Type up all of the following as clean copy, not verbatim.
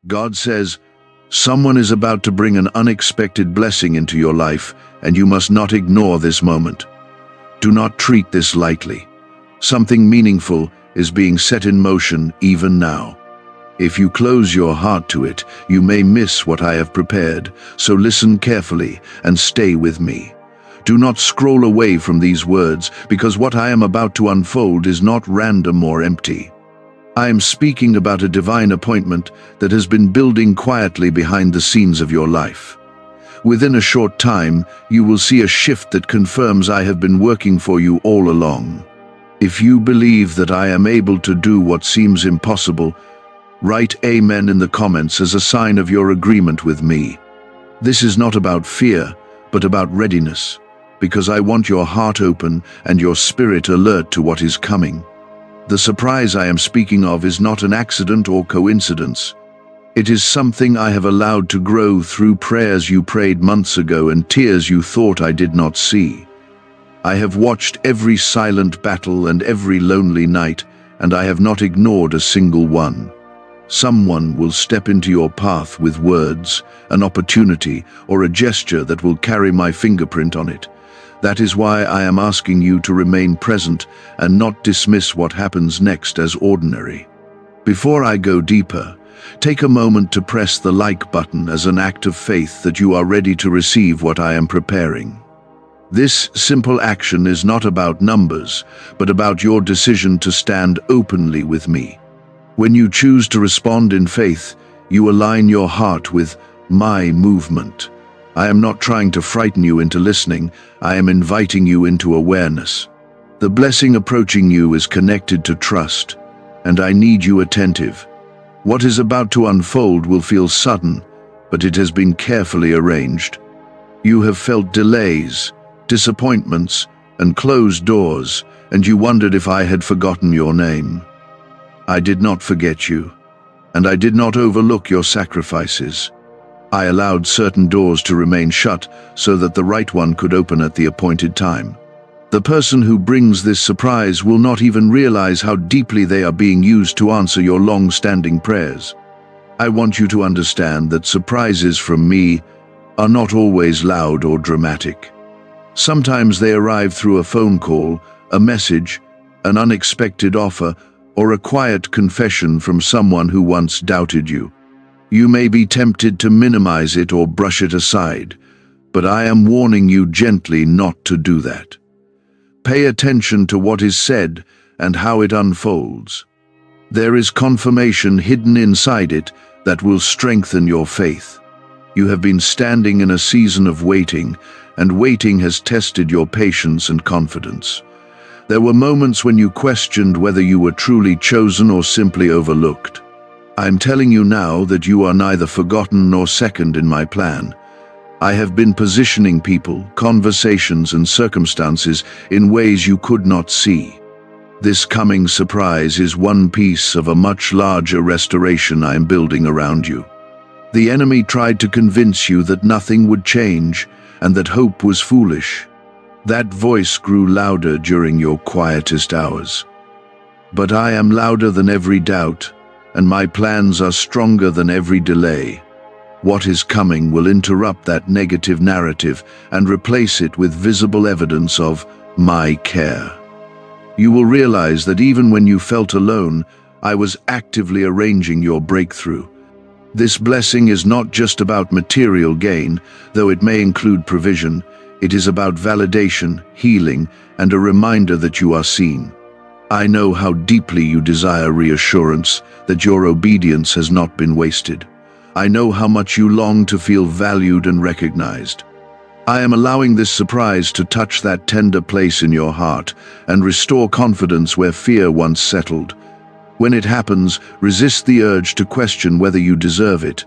God says, someone is about to bring an unexpected blessing into your life, and you must not ignore this moment. Do not treat this lightly. Something meaningful is being set in motion even now. If you close your heart to it, you may miss what I have prepared, so listen carefully and stay with me. Do not scroll away from these words, because what I am about to unfold is not random or empty. I am speaking about a divine appointment that has been building quietly behind the scenes of your life. Within a short time, you will see a shift that confirms I have been working for you all along. If you believe that I am able to do what seems impossible, write Amen in the comments as a sign of your agreement with me. This is not about fear, but about readiness, because I want your heart open and your spirit alert to what is coming. The surprise I am speaking of is not an accident or coincidence. It is something I have allowed to grow through prayers you prayed months ago and tears you thought I did not see. I have watched every silent battle and every lonely night, and I have not ignored a single one. Someone will step into your path with words, an opportunity, or a gesture that will carry my fingerprint on it. That is why I am asking you to remain present and not dismiss what happens next as ordinary. Before I go deeper, take a moment to press the like button as an act of faith that you are ready to receive what I am preparing. This simple action is not about numbers, but about your decision to stand openly with me. When you choose to respond in faith, you align your heart with my movement. I am not trying to frighten you into listening, I am inviting you into awareness. The blessing approaching you is connected to trust, and I need you attentive. What is about to unfold will feel sudden, but it has been carefully arranged. You have felt delays, disappointments, and closed doors, and you wondered if I had forgotten your name. I did not forget you, and I did not overlook your sacrifices. I allowed certain doors to remain shut so that the right one could open at the appointed time. The person who brings this surprise will not even realize how deeply they are being used to answer your long-standing prayers. I want you to understand that surprises from me are not always loud or dramatic. Sometimes they arrive through a phone call, a message, an unexpected offer, or a quiet confession from someone who once doubted you. You may be tempted to minimize it or brush it aside, but I am warning you gently not to do that. Pay attention to what is said and how it unfolds. There is confirmation hidden inside it that will strengthen your faith. You have been standing in a season of waiting, and waiting has tested your patience and confidence. There were moments when you questioned whether you were truly chosen or simply overlooked. I'm telling you now that you are neither forgotten nor second in my plan. I have been positioning people, conversations, and circumstances in ways you could not see. This coming surprise is one piece of a much larger restoration I am building around you. The enemy tried to convince you that nothing would change and that hope was foolish. That voice grew louder during your quietest hours. But I am louder than every doubt, and my plans are stronger than every delay. What is coming will interrupt that negative narrative and replace it with visible evidence of my care. You will realize that even when you felt alone, I was actively arranging your breakthrough. This blessing is not just about material gain, though it may include provision. It is about validation, healing, and a reminder that you are seen. I know how deeply you desire reassurance that your obedience has not been wasted. I know how much you long to feel valued and recognized. I am allowing this surprise to touch that tender place in your heart and restore confidence where fear once settled. When it happens, resist the urge to question whether you deserve it.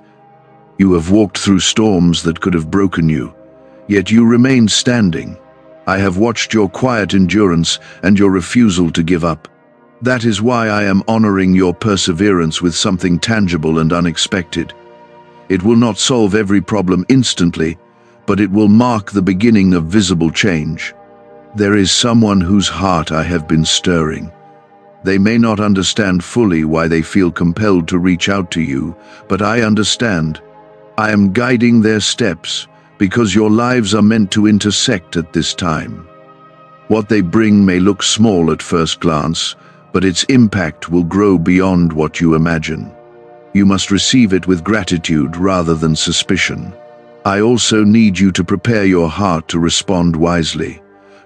You have walked through storms that could have broken you, yet you remain standing. I have watched your quiet endurance and your refusal to give up. That is why I am honoring your perseverance with something tangible and unexpected. It will not solve every problem instantly, but it will mark the beginning of visible change. There is someone whose heart I have been stirring. They may not understand fully why they feel compelled to reach out to you, but I understand. I am guiding their steps because your lives are meant to intersect at this time. What they bring may look small at first glance, but its impact will grow beyond what you imagine. You must receive it with gratitude rather than suspicion. I also need you to prepare your heart to respond wisely.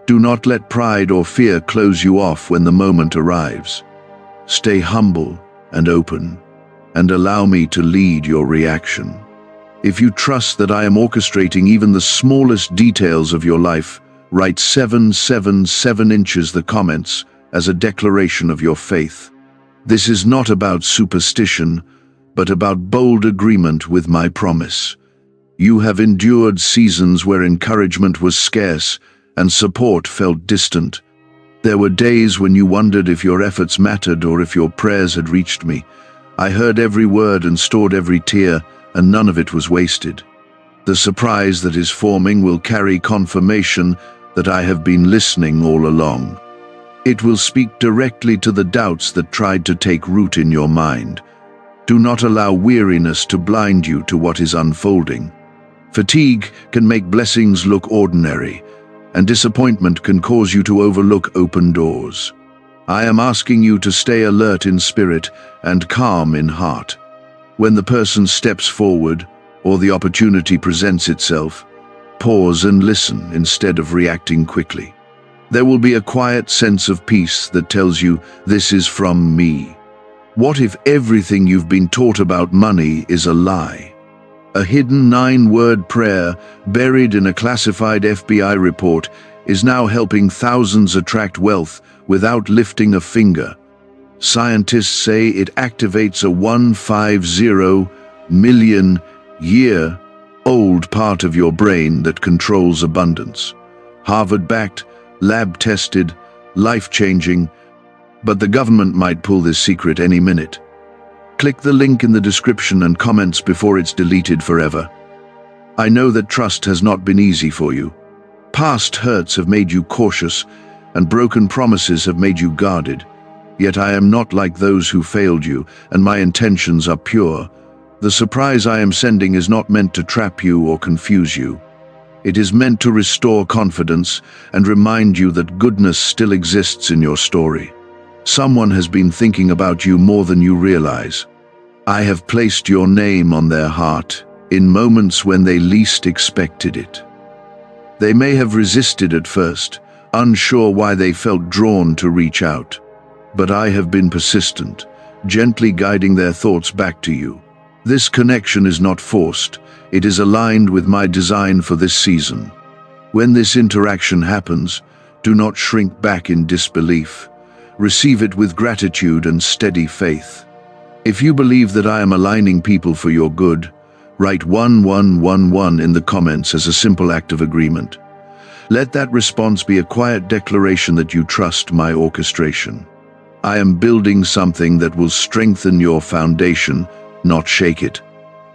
Do not let pride or fear close you off when the moment arrives. Stay humble and open, and allow me to lead your reaction. If you trust that I am orchestrating even the smallest details of your life, write 777 inches the comments as a declaration of your faith. This is not about superstition, but about bold agreement with my promise. You have endured seasons where encouragement was scarce and support felt distant. There were days when you wondered if your efforts mattered or if your prayers had reached me. I heard every word and stored every tear, and none of it was wasted. The surprise that is forming will carry confirmation that I have been listening all along. It will speak directly to the doubts that tried to take root in your mind. Do not allow weariness to blind you to what is unfolding. Fatigue can make blessings look ordinary, and disappointment can cause you to overlook open doors. I am asking you to stay alert in spirit and calm in heart. When the person steps forward or the opportunity presents itself, pause and listen instead of reacting quickly. There will be a quiet sense of peace that tells you, this is from me. What if everything you've been taught about money is a lie? A hidden 9-word prayer buried in a classified FBI report is now helping thousands attract wealth without lifting a finger. Scientists say it activates a 150 million year-old part of your brain that controls abundance. Harvard-backed, lab-tested, life-changing, but the government might pull this secret any minute. Click the link in the description and comments before it's deleted forever. I know that trust has not been easy for you. Past hurts have made you cautious, and broken promises have made you guarded. Yet I am not like those who failed you, and my intentions are pure. The surprise I am sending is not meant to trap you or confuse you. It is meant to restore confidence and remind you that goodness still exists in your story. Someone has been thinking about you more than you realize. I have placed your name on their heart in moments when they least expected it. They may have resisted at first, unsure why they felt drawn to reach out. But I have been persistent, gently guiding their thoughts back to you. This connection is not forced. It is aligned with my design for this season. When this interaction happens, do not shrink back in disbelief. Receive it with gratitude and steady faith. If you believe that I am aligning people for your good, write 1111 in the comments as a simple act of agreement. Let that response be a quiet declaration that you trust my orchestration. I am building something that will strengthen your foundation, not shake it.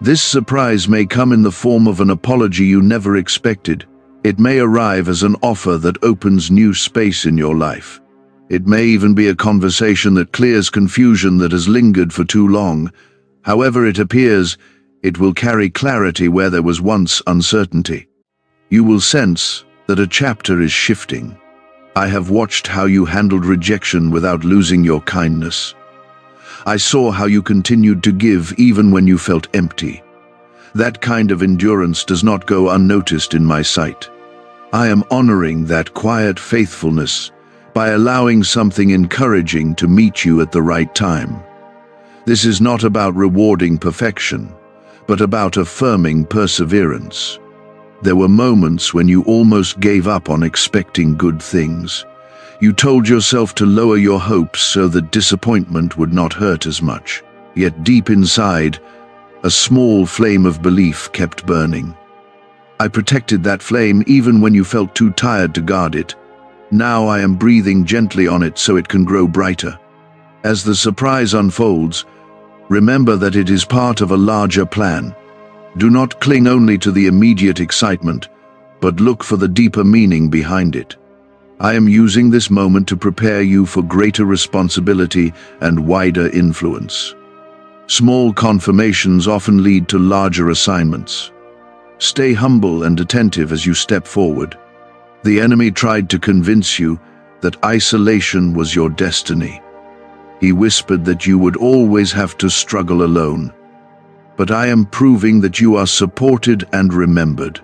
This surprise may come in the form of an apology you never expected. It may arrive as an offer that opens new space in your life. It may even be a conversation that clears confusion that has lingered for too long. However it appears, it will carry clarity where there was once uncertainty. You will sense that a chapter is shifting. I have watched how you handled rejection without losing your kindness. I saw how you continued to give even when you felt empty. That kind of endurance does not go unnoticed in my sight. I am honoring that quiet faithfulness by allowing something encouraging to meet you at the right time. This is not about rewarding perfection, but about affirming perseverance. There were moments when you almost gave up on expecting good things. You told yourself to lower your hopes so that disappointment would not hurt as much. Yet deep inside, a small flame of belief kept burning. I protected that flame even when you felt too tired to guard it. Now I am breathing gently on it so it can grow brighter. As the surprise unfolds, remember that it is part of a larger plan. Do not cling only to the immediate excitement, but look for the deeper meaning behind it. I am using this moment to prepare you for greater responsibility and wider influence. Small confirmations often lead to larger assignments. Stay humble and attentive as you step forward. The enemy tried to convince you that isolation was your destiny. He whispered that you would always have to struggle alone. But I am proving that you are supported and remembered.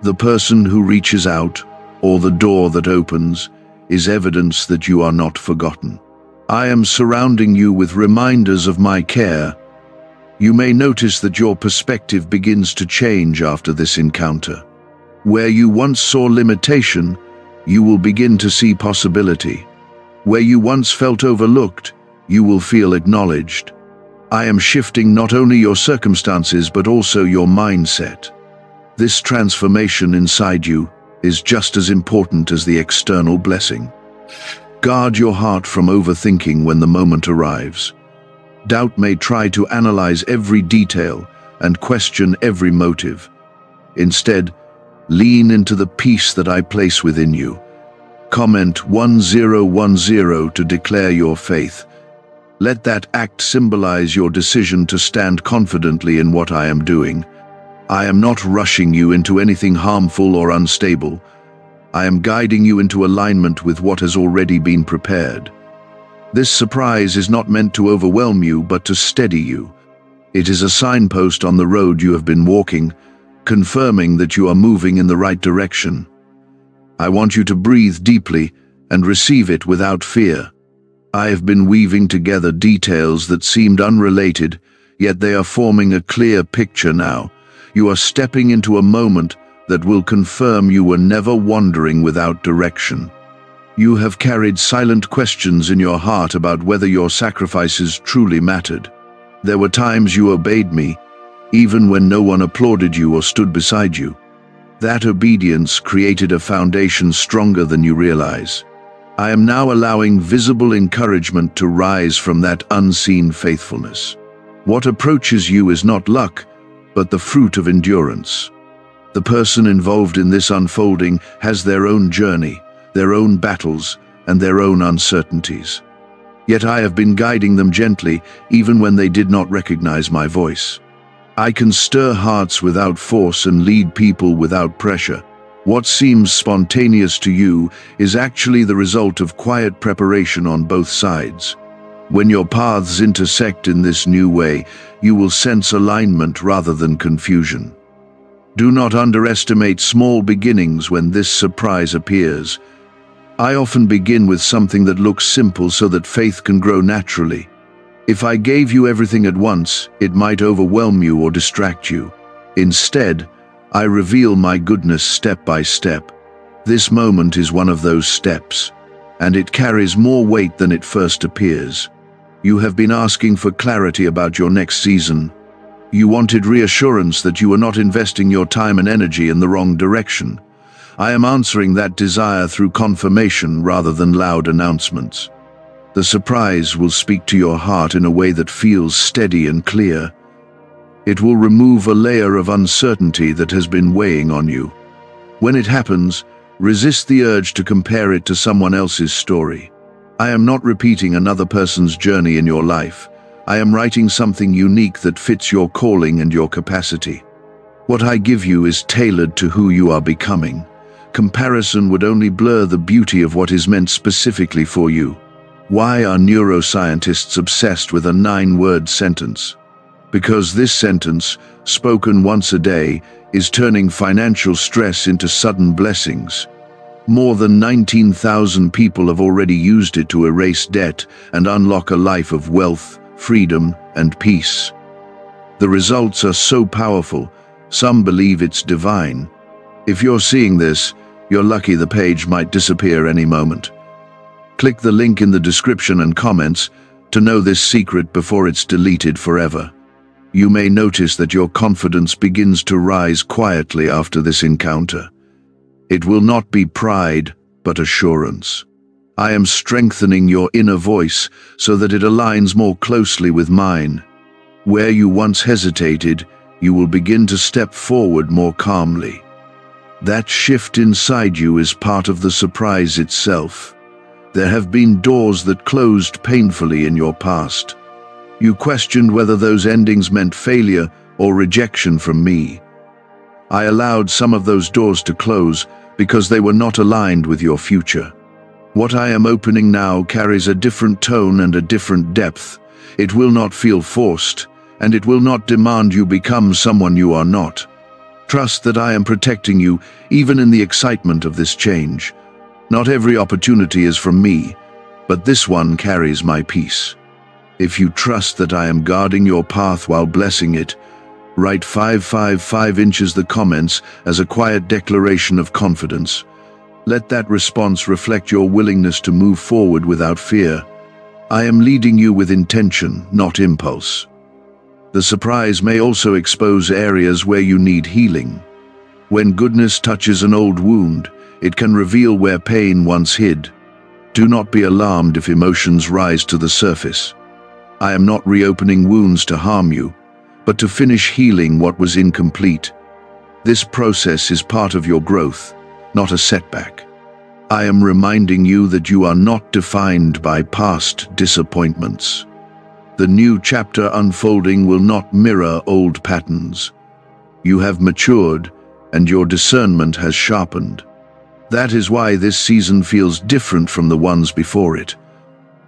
The person who reaches out, or the door that opens, is evidence that you are not forgotten. I am surrounding you with reminders of my care. You may notice that your perspective begins to change after this encounter. Where you once saw limitation, you will begin to see possibility. Where you once felt overlooked, you will feel acknowledged. I am shifting not only your circumstances but also your mindset. This transformation inside you is just as important as the external blessing. Guard your heart from overthinking when the moment arrives. Doubt may try to analyze every detail and question every motive. Instead, lean into the peace that I place within you. Comment 1010 to declare your faith. Let that act symbolize your decision to stand confidently in what I am doing. I am not rushing you into anything harmful or unstable. I am guiding you into alignment with what has already been prepared. This surprise is not meant to overwhelm you, but to steady you. It is a signpost on the road you have been walking, confirming that you are moving in the right direction. I want you to breathe deeply and receive it without fear. I have been weaving together details that seemed unrelated, yet they are forming a clear picture now. You are stepping into a moment that will confirm you were never wandering without direction. You have carried silent questions in your heart about whether your sacrifices truly mattered. There were times you obeyed me, even when no one applauded you or stood beside you. That obedience created a foundation stronger than you realize. I am now allowing visible encouragement to rise from that unseen faithfulness. What approaches you is not luck, but the fruit of endurance. The person involved in this unfolding has their own journey, their own battles, and their own uncertainties. Yet I have been guiding them gently, even when they did not recognize my voice. I can stir hearts without force and lead people without pressure. What seems spontaneous to you is actually the result of quiet preparation on both sides. When your paths intersect in this new way, you will sense alignment rather than confusion. Do not underestimate small beginnings when this surprise appears. I often begin with something that looks simple so that faith can grow naturally. If I gave you everything at once, it might overwhelm you or distract you. Instead, I reveal my goodness step by step. This moment is one of those steps, and it carries more weight than it first appears. You have been asking for clarity about your next season. You wanted reassurance that you were not investing your time and energy in the wrong direction. I am answering that desire through confirmation rather than loud announcements. The surprise will speak to your heart in a way that feels steady and clear. It will remove a layer of uncertainty that has been weighing on you. When it happens, resist the urge to compare it to someone else's story. I am not repeating another person's journey in your life. I am writing something unique that fits your calling and your capacity. What I give you is tailored to who you are becoming. Comparison would only blur the beauty of what is meant specifically for you. Why are neuroscientists obsessed with a 9-word sentence? Because this sentence, spoken once a day, is turning financial stress into sudden blessings. More than 19,000 people have already used it to erase debt and unlock a life of wealth, freedom, and peace. The results are so powerful, some believe it's divine. If you're seeing this, you're lucky. The page might disappear any moment. Click the link in the description and comments to know this secret before it's deleted forever. You may notice that your confidence begins to rise quietly after this encounter. It will not be pride, but assurance. I am strengthening your inner voice so that it aligns more closely with mine. Where you once hesitated, you will begin to step forward more calmly. That shift inside you is part of the surprise itself. There have been doors that closed painfully in your past. You questioned whether those endings meant failure or rejection from me. I allowed some of those doors to close because they were not aligned with your future. What I am opening now carries a different tone and a different depth. It will not feel forced, and it will not demand you become someone you are not. Trust that I am protecting you, even in the excitement of this change. Not every opportunity is from me, but this one carries my peace. If you trust that I am guarding your path while blessing it, write 555 inches the comments as a quiet declaration of confidence. Let that response reflect your willingness to move forward without fear. I am leading you with intention, not impulse. The surprise may also expose areas where you need healing. When goodness touches an old wound, it can reveal where pain once hid. Do not be alarmed if emotions rise to the surface. I am not reopening wounds to harm you, but to finish healing what was incomplete. This process is part of your growth, not a setback. I am reminding you that you are not defined by past disappointments. The new chapter unfolding will not mirror old patterns. You have matured, and your discernment has sharpened. That is why this season feels different from the ones before it.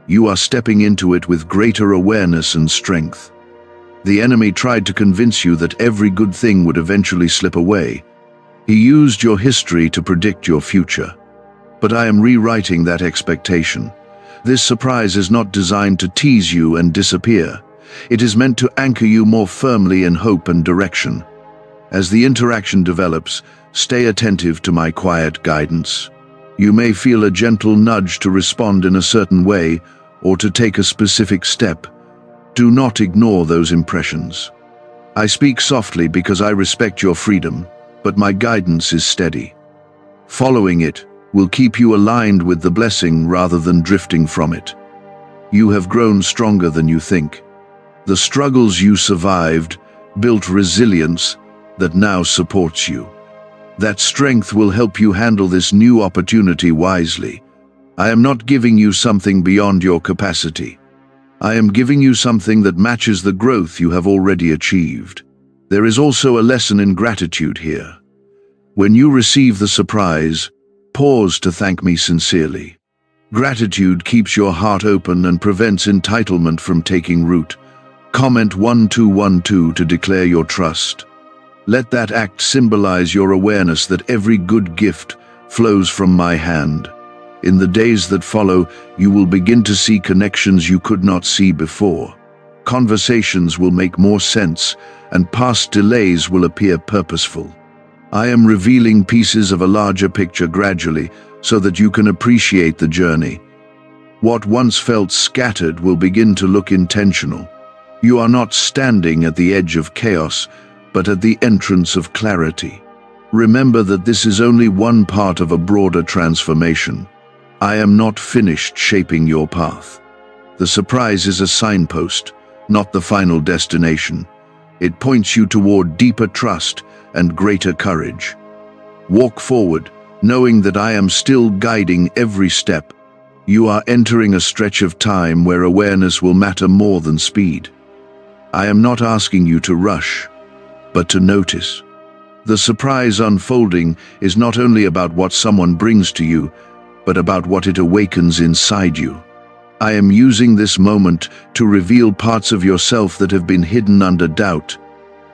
You are stepping into it with greater awareness and strength. The enemy tried to convince you that every good thing would eventually slip away. He used your history to predict your future. But I am rewriting that expectation. This surprise is not designed to tease you and disappear. It is meant to anchor you more firmly in hope and direction. As the interaction develops, stay attentive to my quiet guidance. You may feel a gentle nudge to respond in a certain way or to take a specific step. Do not ignore those impressions. I speak softly because I respect your freedom, but my guidance is steady. Following it will keep you aligned with the blessing rather than drifting from it. You have grown stronger than you think. The struggles you survived built resilience that now supports you. That strength will help you handle this new opportunity wisely. I am not giving you something beyond your capacity. I am giving you something that matches the growth you have already achieved. There is also a lesson in gratitude here. When you receive the surprise, pause to thank me sincerely. Gratitude keeps your heart open and prevents entitlement from taking root. Comment 1212 to declare your trust. Let that act symbolize your awareness that every good gift flows from my hand. In the days that follow, you will begin to see connections you could not see before. Conversations will make more sense, and past delays will appear purposeful. I am revealing pieces of a larger picture gradually so that you can appreciate the journey. What once felt scattered will begin to look intentional. You are not standing at the edge of chaos, but at the entrance of clarity. Remember that this is only one part of a broader transformation. I am not finished shaping your path. The surprise is a signpost, not the final destination. It points you toward deeper trust and greater courage. Walk forward, knowing that I am still guiding every step. You are entering a stretch of time where awareness will matter more than speed. I am not asking you to rush, but to notice. The surprise unfolding is not only about what someone brings to you, but about what it awakens inside you. I am using this moment to reveal parts of yourself that have been hidden under doubt.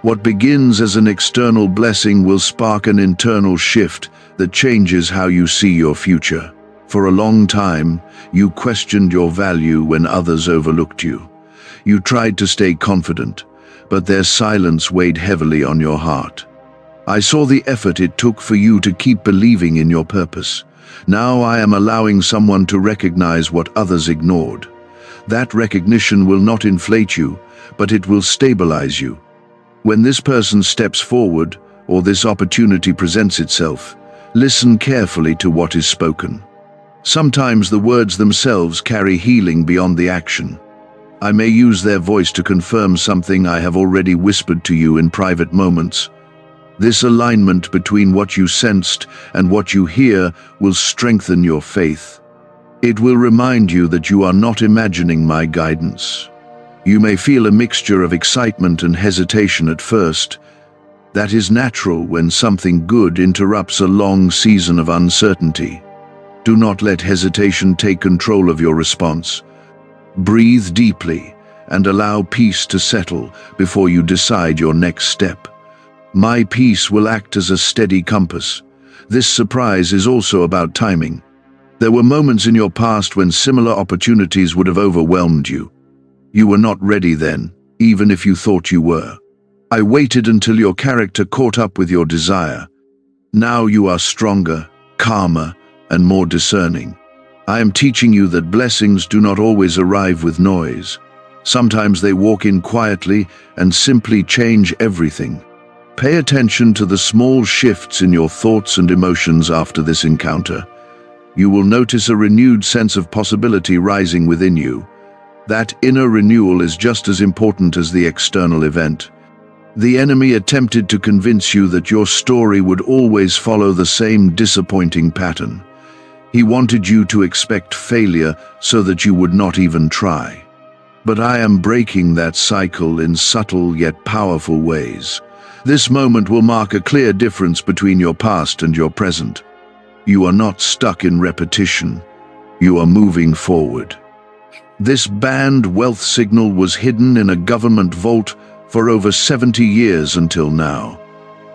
What begins as an external blessing will spark an internal shift that changes how you see your future. For a long time, you questioned your value when others overlooked you. You tried to stay confident, but their silence weighed heavily on your heart. I saw the effort it took for you to keep believing in your purpose. Now I am allowing someone to recognize what others ignored. That recognition will not inflate you, but it will stabilize you. When this person steps forward, or this opportunity presents itself, listen carefully to what is spoken. Sometimes the words themselves carry healing beyond the action. I may use their voice to confirm something I have already whispered to you in private moments. This alignment between what you sensed and what you hear will strengthen your faith. It will remind you that you are not imagining my guidance. You may feel a mixture of excitement and hesitation at first. That is natural when something good interrupts a long season of uncertainty. Do not let hesitation take control of your response. Breathe deeply and allow peace to settle before you decide your next step. My peace will act as a steady compass. This surprise is also about timing. There were moments in your past when similar opportunities would have overwhelmed you. You were not ready then, even if you thought you were. I waited until your character caught up with your desire. Now you are stronger, calmer, and more discerning. I am teaching you that blessings do not always arrive with noise. Sometimes they walk in quietly and simply change everything. Pay attention to the small shifts in your thoughts and emotions after this encounter. You will notice a renewed sense of possibility rising within you. That inner renewal is just as important as the external event. The enemy attempted to convince you that your story would always follow the same disappointing pattern. He wanted you to expect failure so that you would not even try. But I am breaking that cycle in subtle yet powerful ways. This moment will mark a clear difference between your past and your present. You are not stuck in repetition. You are moving forward. This banned wealth signal was hidden in a government vault for over 70 years until now.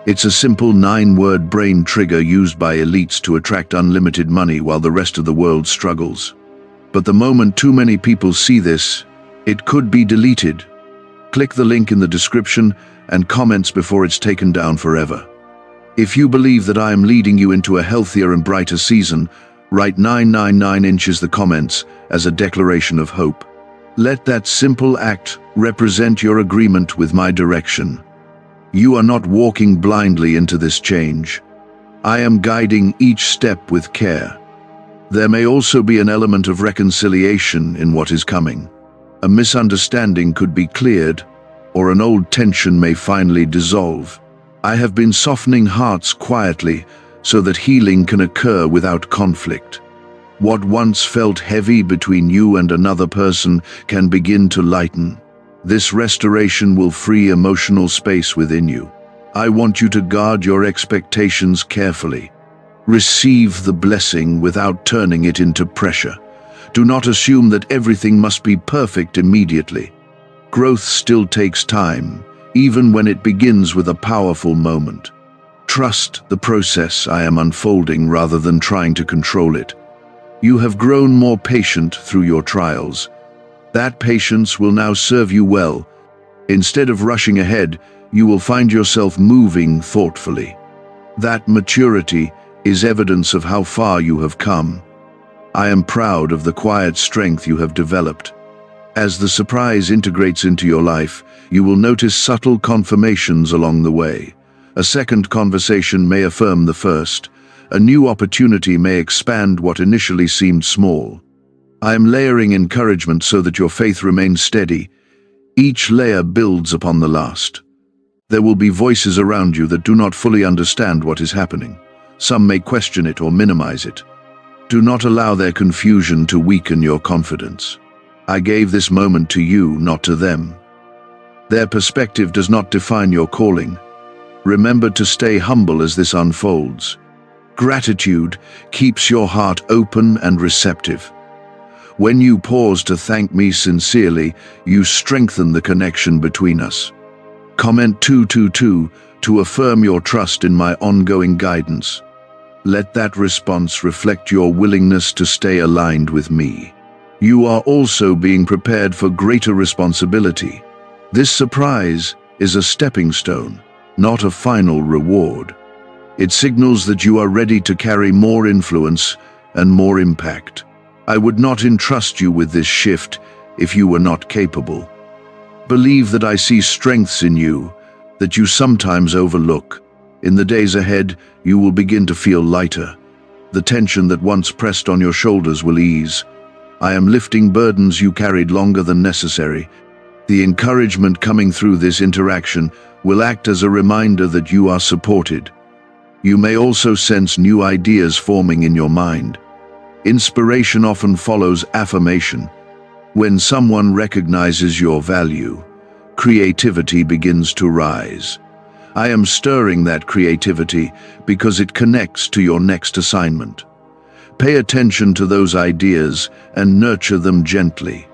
It's a simple 9-word brain trigger used by elites to attract unlimited money while the rest of the world struggles. But the moment too many people see this, it could be deleted. Click the link in the description and comments before it's taken down forever. If you believe that I am leading you into a healthier and brighter season, write 999 inches the comments as a declaration of hope. Let that simple act represent your agreement with my direction. You are not walking blindly into this change. I am guiding each step with care. There may also be an element of reconciliation in what is coming. A misunderstanding could be cleared, or an old tension may finally dissolve. I have been softening hearts quietly so that healing can occur without conflict. What once felt heavy between you and another person can begin to lighten. This restoration will free emotional space within you. I want you to guard your expectations carefully. Receive the blessing without turning it into pressure. Do not assume that everything must be perfect immediately. Growth still takes time, even when it begins with a powerful moment. Trust the process I am unfolding rather than trying to control it. You have grown more patient through your trials. That patience will now serve you well. Instead of rushing ahead, you will find yourself moving thoughtfully. That maturity is evidence of how far you have come. I am proud of the quiet strength you have developed. As the surprise integrates into your life, you will notice subtle confirmations along the way. A second conversation may affirm the first. A new opportunity may expand what initially seemed small. I am layering encouragement so that your faith remains steady. Each layer builds upon the last. There will be voices around you that do not fully understand what is happening. Some may question it or minimize it. Do not allow their confusion to weaken your confidence. I gave this moment to you, not to them. Their perspective does not define your calling. Remember to stay humble as this unfolds. Gratitude keeps your heart open and receptive. When you pause to thank me sincerely, you strengthen the connection between us. Comment 222 to affirm your trust in my ongoing guidance. Let that response reflect your willingness to stay aligned with me. You are also being prepared for greater responsibility. This surprise is a stepping stone, not a final reward. It signals that you are ready to carry more influence and more impact. I would not entrust you with this shift if you were not capable. Believe that I see strengths in you that you sometimes overlook. In the days ahead, you will begin to feel lighter. The tension that once pressed on your shoulders will ease. I am lifting burdens you carried longer than necessary. The encouragement coming through this interaction will act as a reminder that you are supported. You may also sense new ideas forming in your mind. Inspiration often follows affirmation. When someone recognizes your value, creativity begins to rise. I am stirring that creativity because it connects to your next assignment. Pay attention to those ideas and nurture them gently.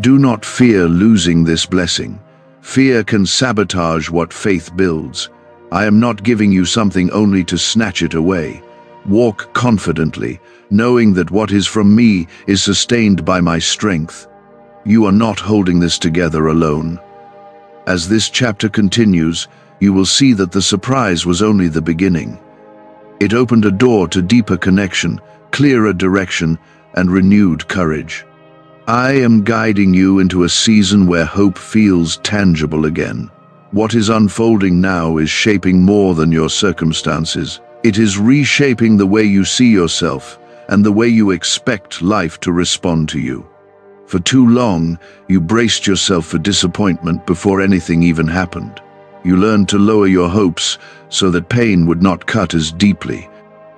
Do not fear losing this blessing. Fear can sabotage what faith builds. I am not giving you something only to snatch it away. Walk confidently, knowing that what is from me is sustained by my strength. You are not holding this together alone. As this chapter continues, you will see that the surprise was only the beginning. It opened a door to deeper connection, clearer direction, and renewed courage. I am guiding you into a season where hope feels tangible again. What is unfolding now is shaping more than your circumstances. It is reshaping the way you see yourself and the way you expect life to respond to you. For too long, you braced yourself for disappointment before anything even happened. You learned to lower your hopes so that pain would not cut as deeply.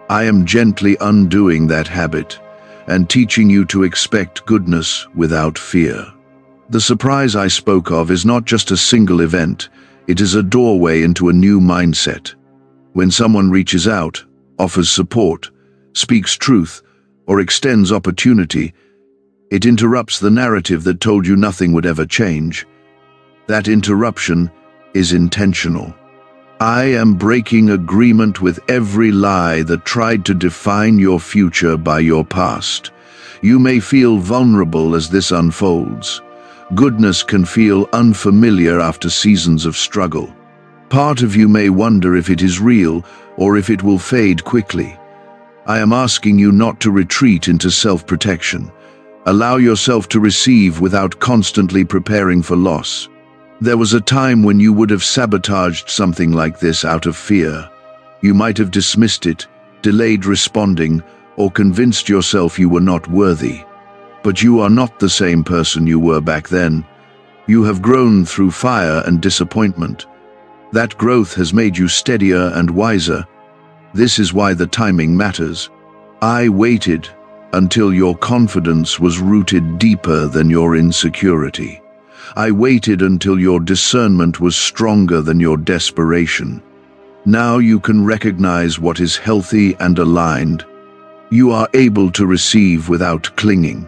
I am gently undoing that habit and teaching you to expect goodness without fear. The surprise I spoke of is not just a single event, it is a doorway into a new mindset. When someone reaches out, offers support, speaks truth, or extends opportunity, it interrupts the narrative that told you nothing would ever change. That interruption is intentional. I am breaking agreement with every lie that tried to define your future by your past. You may feel vulnerable as this unfolds. Goodness can feel unfamiliar after seasons of struggle. Part of you may wonder if it is real or if it will fade quickly. I am asking you not to retreat into self-protection. Allow yourself to receive without constantly preparing for loss. There was a time when you would have sabotaged something like this out of fear. You might have dismissed it, delayed responding, or convinced yourself you were not worthy. But you are not the same person you were back then. You have grown through fire and disappointment. That growth has made you steadier and wiser. This is why the timing matters. I waited until your confidence was rooted deeper than your insecurity. I waited until your discernment was stronger than your desperation. Now you can recognize what is healthy and aligned. You are able to receive without clinging.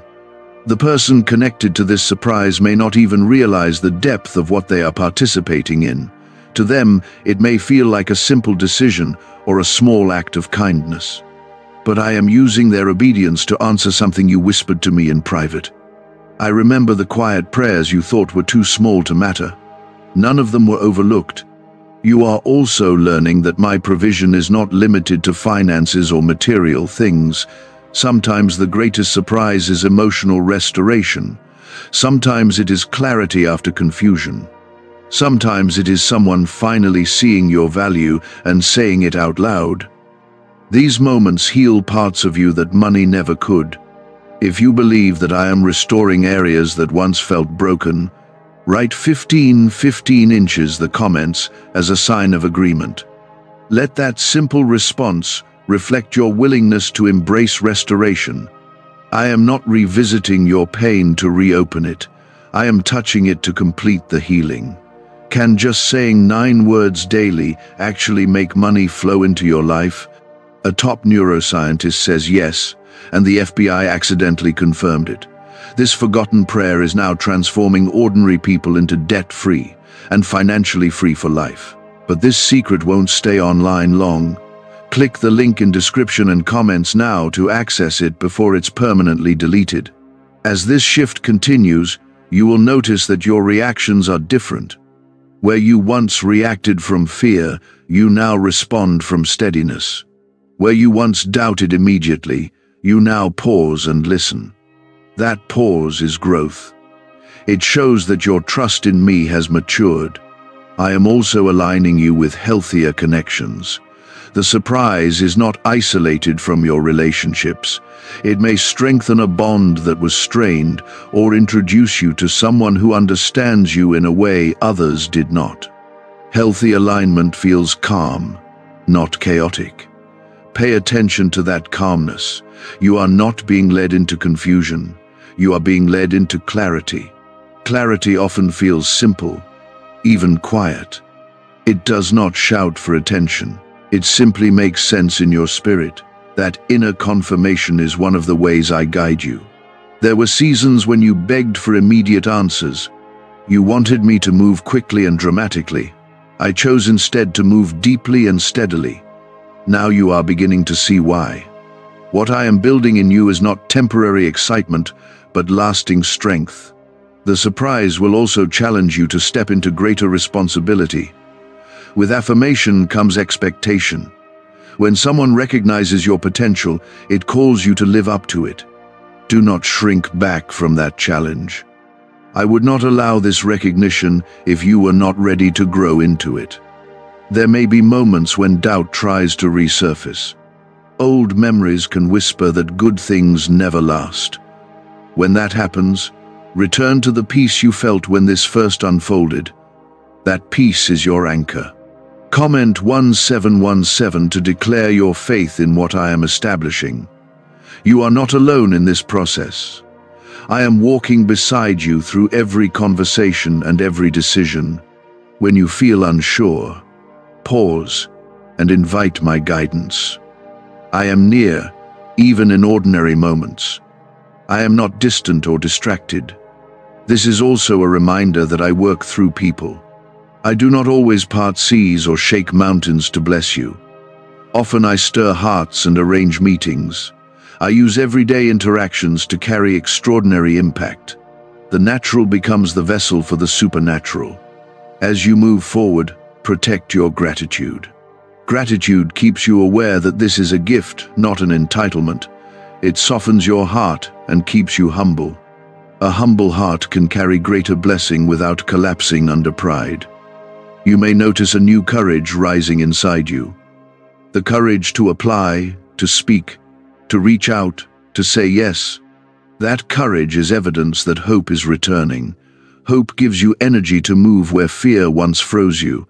The person connected to this surprise may not even realize the depth of what they are participating in. To them, it may feel like a simple decision or a small act of kindness. But I am using their obedience to answer something you whispered to me in private. I remember the quiet prayers you thought were too small to matter. None of them were overlooked. You are also learning that my provision is not limited to finances or material things. Sometimes the greatest surprise is emotional restoration. Sometimes it is clarity after confusion. Sometimes it is someone finally seeing your value and saying it out loud. These moments heal parts of you that money never could. If you believe that I am restoring areas that once felt broken, write 15 inches the comments as a sign of agreement. Let that simple response reflect your willingness to embrace restoration. I am not revisiting your pain to reopen it. I am touching it to complete the healing. Can just saying 9 words daily actually make money flow into your life? A top neuroscientist says yes, and the FBI accidentally confirmed it. This forgotten prayer is now transforming ordinary people into debt-free and financially free for life. But this secret won't stay online long. Click the link in description and comments now to access it before it's permanently deleted. As this shift continues, you will notice that your reactions are different. Where you once reacted from fear, you now respond from steadiness. Where you once doubted immediately, you now pause and listen. That pause is growth. It shows that your trust in me has matured. I am also aligning you with healthier connections. The surprise is not isolated from your relationships. It may strengthen a bond that was strained or introduce you to someone who understands you in a way others did not. Healthy alignment feels calm, not chaotic. Pay attention to that calmness. You are not being led into confusion. You are being led into clarity. Clarity often feels simple, even quiet. It does not shout for attention. It simply makes sense in your spirit. That inner confirmation is one of the ways I guide you. There were seasons when you begged for immediate answers. You wanted me to move quickly and dramatically. I chose instead to move deeply and steadily. Now you are beginning to see why. What I am building in you is not temporary excitement, but lasting strength. The surprise will also challenge you to step into greater responsibility. With affirmation comes expectation. When someone recognizes your potential, it calls you to live up to it. Do not shrink back from that challenge. I would not allow this recognition if you were not ready to grow into it. There may be moments when doubt tries to resurface. Old memories can whisper that good things never last. When that happens, return to the peace you felt when this first unfolded. That peace is your anchor. Comment 1717 to declare your faith in what I am establishing. You are not alone in this process. I am walking beside you through every conversation and every decision. When you feel unsure, pause and invite my guidance. I am near, even in ordinary moments. I am not distant or distracted. This is also a reminder that I work through people. I do not always part seas or shake mountains to bless you. Often I stir hearts and arrange meetings. I use everyday interactions to carry extraordinary impact. The natural becomes the vessel for the supernatural. As you move forward, protect your gratitude. Gratitude keeps you aware that this is a gift, not an entitlement. It softens your heart and keeps you humble. A humble heart can carry greater blessing without collapsing under pride. You may notice a new courage rising inside you. The courage to apply, to speak, to reach out, to say yes. That courage is evidence that hope is returning. Hope gives you energy to move where fear once froze you.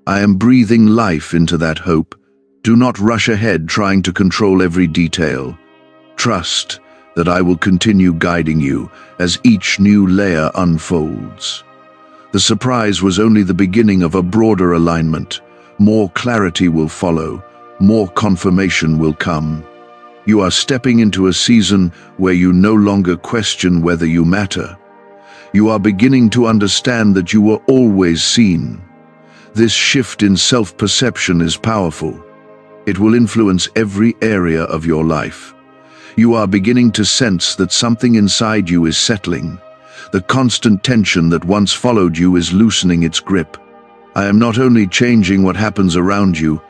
I am breathing life into that hope. Do not rush ahead trying to control every detail. Trust that I will continue guiding you as each new layer unfolds. The surprise was only the beginning of a broader alignment. More clarity will follow. More confirmation will come. You are stepping into a season where you no longer question whether you matter. You are beginning to understand that you were always seen. This shift in self-perception is powerful. It will influence every area of your life. You are beginning to sense that something inside you is settling. The constant tension that once followed you is loosening its grip. I am not only changing what happens around you,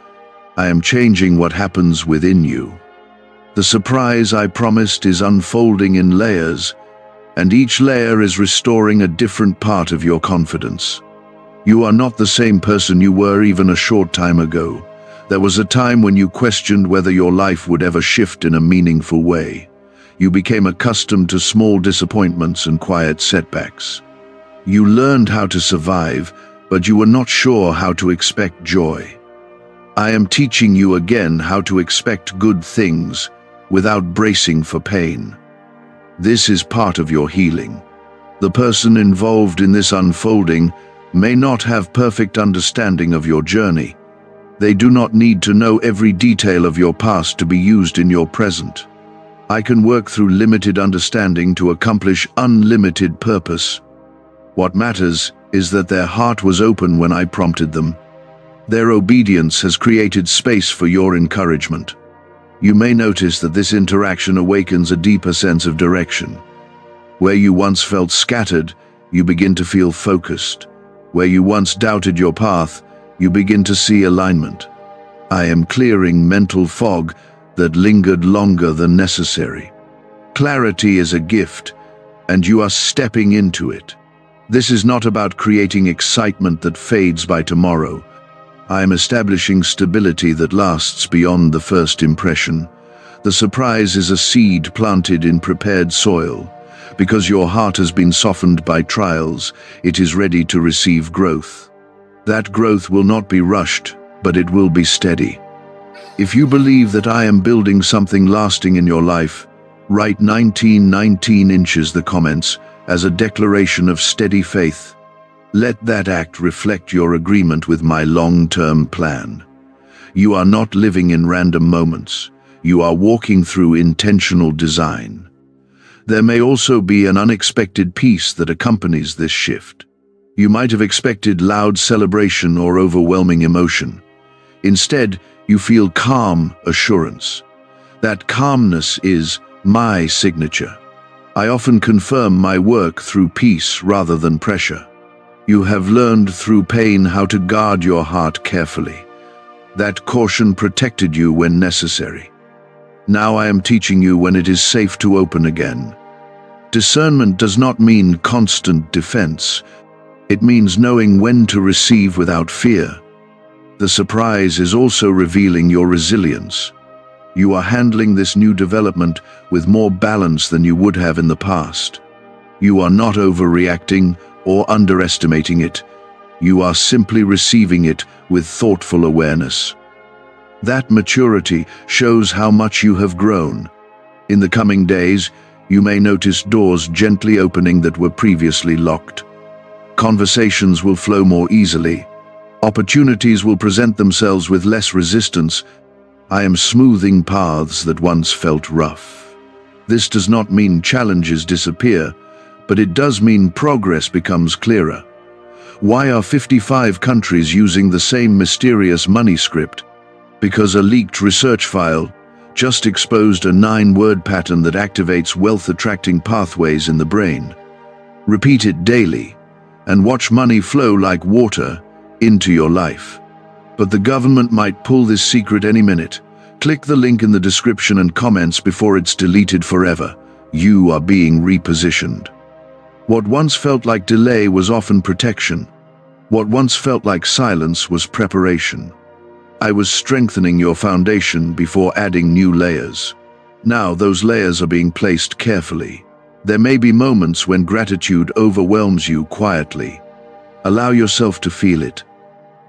I am changing what happens within you. The surprise I promised is unfolding in layers, and each layer is restoring a different part of your confidence. You are not the same person you were even a short time ago. There was a time when you questioned whether your life would ever shift in a meaningful way. You became accustomed to small disappointments and quiet setbacks. You learned how to survive, but you were not sure how to expect joy. I am teaching you again how to expect good things without bracing for pain. This is part of your healing. The person involved in this unfolding may not have perfect understanding of your journey. They do not need to know every detail of your past to be used in your present. I can work through limited understanding to accomplish unlimited purpose. What matters is that their heart was open when I prompted them. Their obedience has created space for your encouragement. You may notice that this interaction awakens a deeper sense of direction. Where you once felt scattered, you begin to feel focused. Where you once doubted your path, you begin to see alignment. I am clearing mental fog that lingered longer than necessary. Clarity is a gift, and you are stepping into it. This is not about creating excitement that fades by tomorrow. I am establishing stability that lasts beyond the first impression. The surprise is a seed planted in prepared soil. Because your heart has been softened by trials, it is ready to receive growth. That growth will not be rushed, but it will be steady. If you believe that I am building something lasting in your life, write 1919 inches the comments as a declaration of steady faith. Let that act reflect your agreement with my long-term plan. You are not living in random moments. You are walking through intentional design. There may also be an unexpected peace that accompanies this shift. You might have expected loud celebration or overwhelming emotion. Instead, you feel calm assurance. That calmness is my signature. I often confirm my work through peace rather than pressure. You have learned through pain how to guard your heart carefully. That caution protected you when necessary. Now I am teaching you when it is safe to open again. Discernment does not mean constant defense. It means knowing when to receive without fear. The surprise is also revealing your resilience. You are handling this new development with more balance than you would have in the past. You are not overreacting or underestimating it. You are simply receiving it with thoughtful awareness. That maturity shows how much you have grown. In the coming days, you may notice doors gently opening that were previously locked. Conversations will flow more easily. Opportunities will present themselves with less resistance. I am smoothing paths that once felt rough. This does not mean challenges disappear, but it does mean progress becomes clearer. Why are 55 countries using the same mysterious money script? Because a leaked research file just exposed a 9-word pattern that activates wealth-attracting pathways in the brain. Repeat it daily, and watch money flow like water into your life. But the government might pull this secret any minute. Click the link in the description and comments before it's deleted forever. You are being repositioned. What once felt like delay was often protection. What once felt like silence was preparation. I was strengthening your foundation before adding new layers. Now those layers are being placed carefully. There may be moments when gratitude overwhelms you quietly. Allow yourself to feel it.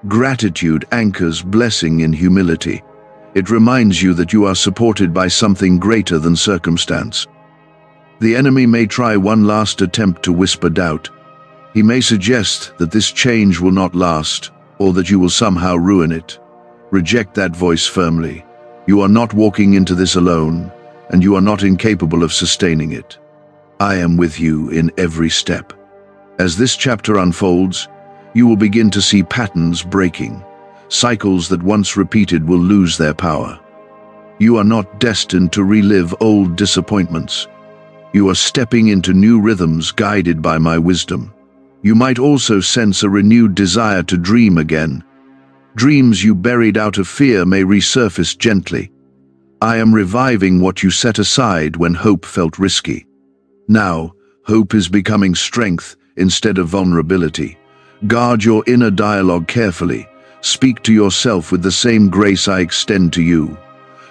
Gratitude anchors blessing in humility. It reminds you that you are supported by something greater than circumstance. The enemy may try one last attempt to whisper doubt. He may suggest that this change will not last, or that you will somehow ruin it. Reject that voice firmly. You are not walking into this alone, and you are not incapable of sustaining it. I am with you in every step. As this chapter unfolds, you will begin to see patterns breaking. Cycles that once repeated will lose their power. You are not destined to relive old disappointments. You are stepping into new rhythms guided by my wisdom. You might also sense a renewed desire to dream again. Dreams you buried out of fear may resurface gently. I am reviving what you set aside when hope felt risky. Now, hope is becoming strength instead of vulnerability. Guard your inner dialogue carefully. Speak to yourself with the same grace I extend to you.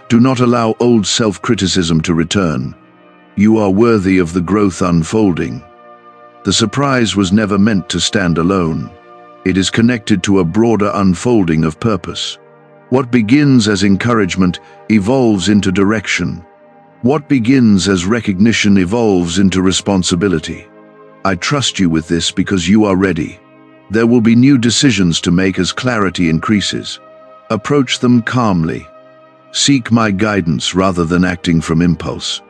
Do not allow old self-criticism to return. You are worthy of the growth unfolding. The surprise was never meant to stand alone. It is connected to a broader unfolding of purpose. What begins as encouragement evolves into direction. What begins as recognition evolves into responsibility. I trust you with this because you are ready. There will be new decisions to make as clarity increases. Approach them calmly. Seek my guidance rather than acting from impulse.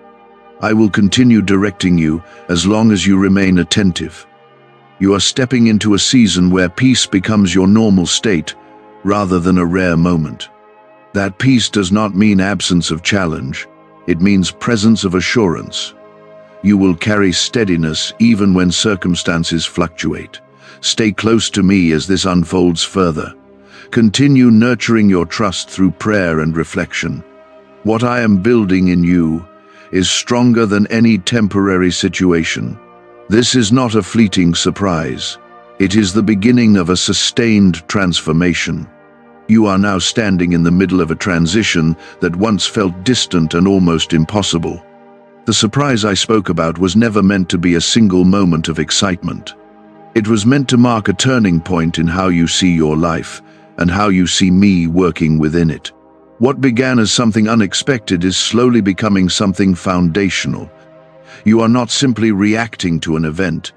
I will continue directing you as long as you remain attentive. You are stepping into a season where peace becomes your normal state rather than a rare moment. That peace does not mean absence of challenge. It means presence of assurance. You will carry steadiness even when circumstances fluctuate. Stay close to me as this unfolds further. Continue nurturing your trust through prayer and reflection. What I am building in you is stronger than any temporary situation. This is not a fleeting surprise. It is the beginning of a sustained transformation. You are now standing in the middle of a transition that once felt distant and almost impossible. The surprise I spoke about was never meant to be a single moment of excitement. It was meant to mark a turning point in how you see your life and how you see me working within it. What began as something unexpected is slowly becoming something foundational. You are not simply reacting to an event,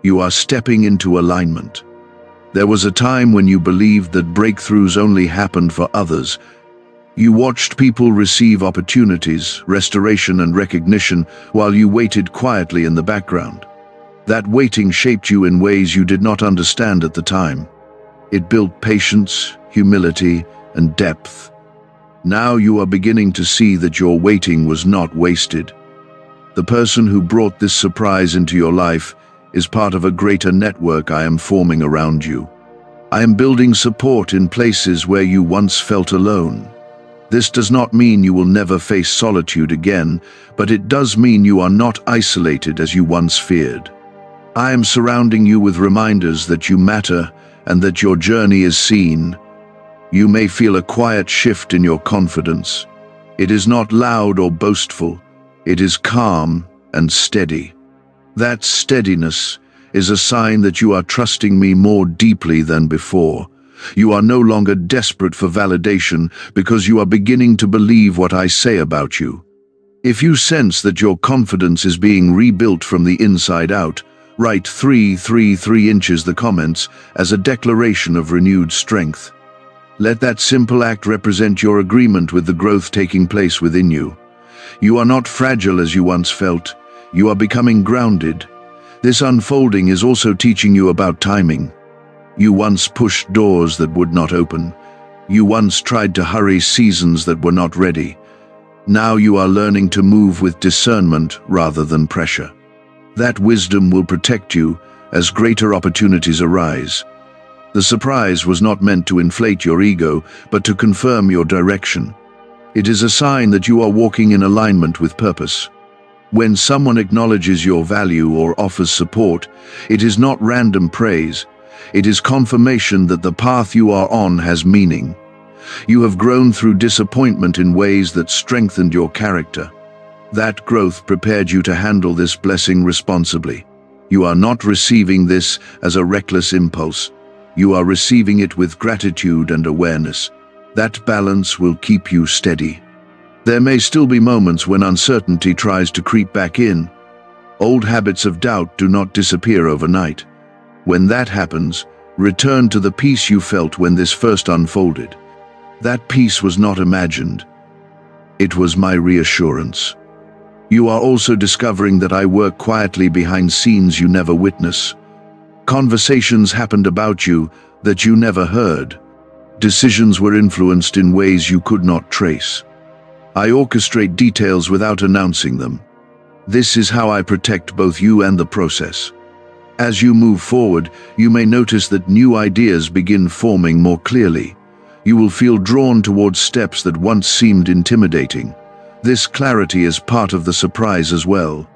you are stepping into alignment. There was a time when you believed that breakthroughs only happened for others. You watched people receive opportunities, restoration and recognition while you waited quietly in the background. That waiting shaped you in ways you did not understand at the time. It built patience, humility, and depth. Now you are beginning to see that your waiting was not wasted. The person who brought this surprise into your life is part of a greater network I am forming around you. I am building support in places where you once felt alone. This does not mean you will never face solitude again, but it does mean you are not isolated as you once feared. I am surrounding you with reminders that you matter and that your journey is seen. You may feel a quiet shift in your confidence. It is not loud or boastful. It is calm and steady. That steadiness is a sign that you are trusting me more deeply than before. You are no longer desperate for validation because you are beginning to believe what I say about you. If you sense that your confidence is being rebuilt from the inside out, write 333 inches the comments as a declaration of renewed strength. Let that simple act represent your agreement with the growth taking place within you. You are not fragile as you once felt. You are becoming grounded. This unfolding is also teaching you about timing. You once pushed doors that would not open. You once tried to hurry seasons that were not ready. Now you are learning to move with discernment rather than pressure. That wisdom will protect you as greater opportunities arise. The surprise was not meant to inflate your ego, but to confirm your direction. It is a sign that you are walking in alignment with purpose. When someone acknowledges your value or offers support, it is not random praise. It is confirmation that the path you are on has meaning. You have grown through disappointment in ways that strengthened your character. That growth prepared you to handle this blessing responsibly. You are not receiving this as a reckless impulse. You are receiving it with gratitude and awareness. That balance will keep you steady. There may still be moments when uncertainty tries to creep back in. Old habits of doubt do not disappear overnight. When that happens, return to the peace you felt when this first unfolded. That peace was not imagined. It was my reassurance. You are also discovering that I work quietly behind scenes you never witness. Conversations happened about you that you never heard. Decisions were influenced in ways you could not trace. I orchestrate details without announcing them. This is how I protect both you and the process. As you move forward, you may notice that new ideas begin forming more clearly. You will feel drawn towards steps that once seemed intimidating. This clarity is part of the surprise as well.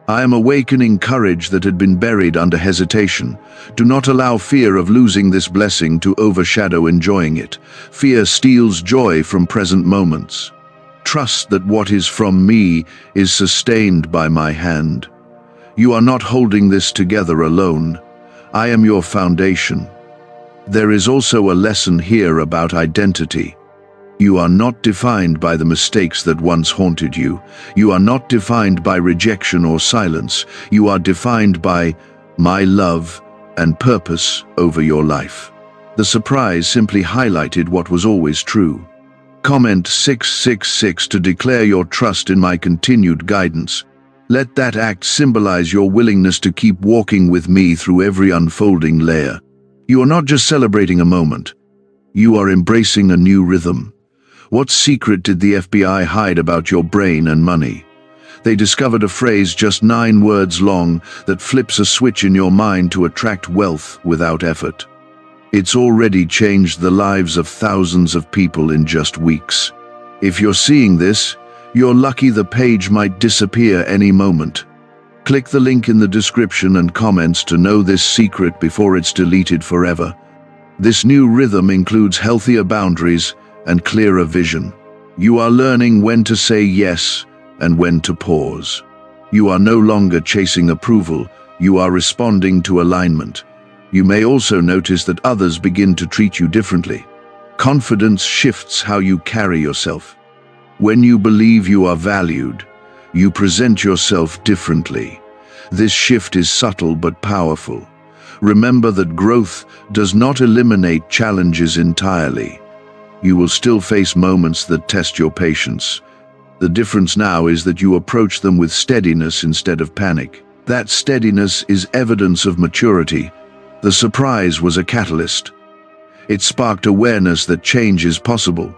I am awakening courage that had been buried under hesitation. Do not allow fear of losing this blessing to overshadow enjoying it. Fear steals joy from present moments. Trust that what is from me is sustained by my hand. You are not holding this together alone. I am your foundation. There is also a lesson here about identity. You are not defined by the mistakes that once haunted you. You are not defined by rejection or silence. You are defined by my love and purpose over your life. The surprise simply highlighted what was always true. Comment 666 to declare your trust in my continued guidance. Let that act symbolize your willingness to keep walking with me through every unfolding layer. You are not just celebrating a moment. You are embracing a new rhythm. What secret did the FBI hide about your brain and money? They discovered a phrase just 9 words long that flips a switch in your mind to attract wealth without effort. It's already changed the lives of thousands of people in just weeks. If you're seeing this, you're lucky the page might disappear any moment. Click the link in the description and comments to know this secret before it's deleted forever. This new rhythm includes healthier boundaries and clearer vision. You are learning when to say yes and when to pause. You are no longer chasing approval, you are responding to alignment. You may also notice that others begin to treat you differently. Confidence shifts how you carry yourself. When you believe you are valued, you present yourself differently. This shift is subtle but powerful. Remember that growth does not eliminate challenges entirely. You will still face moments that test your patience. The difference now is that you approach them with steadiness instead of panic. That steadiness is evidence of maturity. The surprise was a catalyst. It sparked awareness that change is possible.